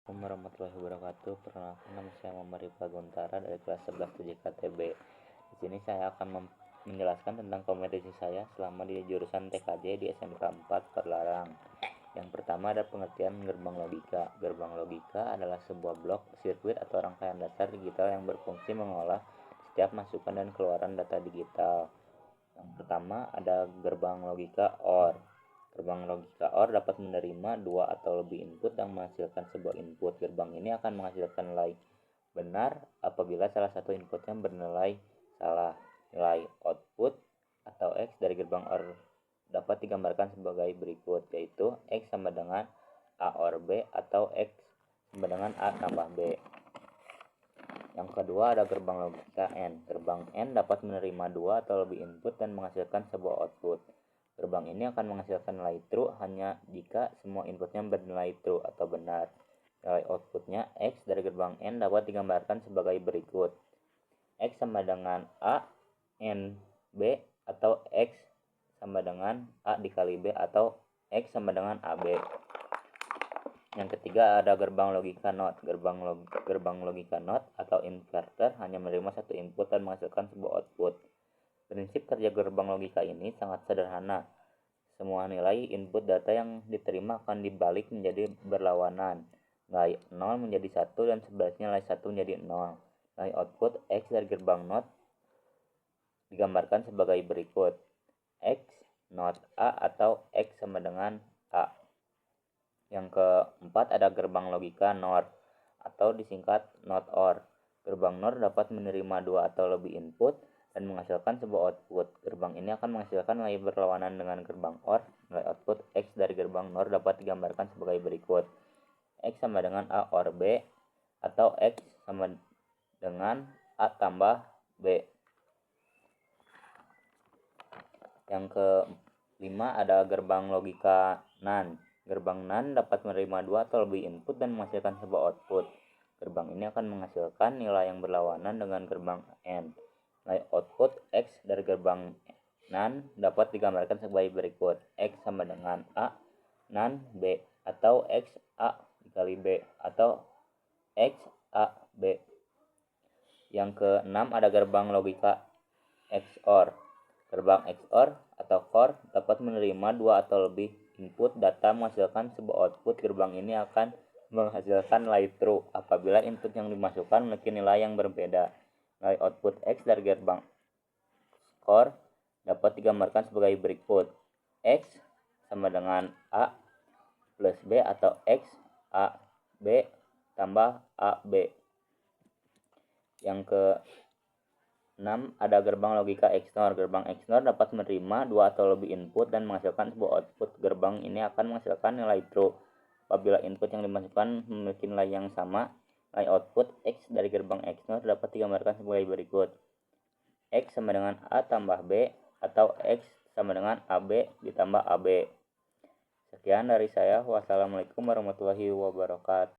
Assalamualaikum warahmatullahi wabarakatuh. Perkenalkan, nama saya Muhammad Rifal Guntara dari kelas 11 7KTB. Di sini saya akan menjelaskan tentang kompetisi saya selama di jurusan TKJ di SMK 4 Perlarang. Yang pertama ada pengertian gerbang logika. Gerbang logika adalah sebuah blok, sirkuit atau rangkaian data digital yang berfungsi mengolah setiap masukan dan keluaran data digital. Yang pertama ada gerbang logika OR. Gerbang logika OR dapat menerima dua atau lebih input yang menghasilkan sebuah input. Gerbang ini akan menghasilkan nilai benar apabila salah satu inputnya bernilai salah. Nilai output atau X dari gerbang OR dapat digambarkan sebagai berikut, yaitu X sama dengan A OR B atau X sama dengan A tambah B. Yang kedua ada gerbang logika AND. Gerbang AND dapat menerima dua atau lebih input dan menghasilkan sebuah output. Gerbang ini akan menghasilkan nilai true hanya jika semua inputnya bernilai true atau benar. Nilai outputnya X dari gerbang AND dapat digambarkan sebagai berikut. X sama dengan A AND B atau X sama dengan A dikali B atau X sama dengan AB. Yang ketiga ada gerbang logika NOT. Gerbang logika NOT atau inverter hanya menerima satu input dan menghasilkan sebuah output. Prinsip kerja gerbang logika ini sangat sederhana. Semua nilai input data yang diterima akan dibalik menjadi berlawanan. Nilai 0 menjadi 1 dan sebaliknya nilai 1 menjadi 0. Nilai output X dari gerbang NOT digambarkan sebagai berikut. X NOT A atau X sama dengan A. Yang keempat ada gerbang logika NOR atau disingkat NOT OR. Gerbang NOR dapat menerima dua atau lebih input dan menghasilkan sebuah output. Gerbang ini akan menghasilkan nilai berlawanan dengan gerbang OR. Nilai output X dari gerbang NOR dapat digambarkan sebagai berikut. X sama dengan A OR B atau X sama dengan A tambah B. Yang kelima ada gerbang logika NAND. Gerbang NAND dapat menerima dua atau lebih input dan menghasilkan sebuah output. Gerbang ini akan menghasilkan nilai yang berlawanan dengan gerbang AND. Nilai output X dari gerbang NAND dapat digambarkan sebagai berikut. X sama dengan A NAND B atau X A dikali B atau X A B. Yang keenam ada gerbang logika XOR. Gerbang XOR atau COR dapat menerima dua atau lebih input data menghasilkan sebuah output. Gerbang ini akan menghasilkan nilai true apabila input yang dimasukkan memiliki nilai yang berbeda. Nilai output X dari gerbang COR dapat digambarkan sebagai berikut. X sama dengan A plus B atau X A B tambah A B. Yang ke-6 ada gerbang logika XNOR. Gerbang XNOR dapat menerima dua atau lebih input dan menghasilkan sebuah output. Gerbang ini akan menghasilkan nilai true apabila input yang dimasukkan memiliki nilai yang sama. Nilai output X dari gerbang XNOR dapat digambarkan sebagai berikut. X sama dengan A tambah B atau X sama dengan AB ditambah AB. Sekian dari saya. Wassalamualaikum warahmatullahi wabarakatuh.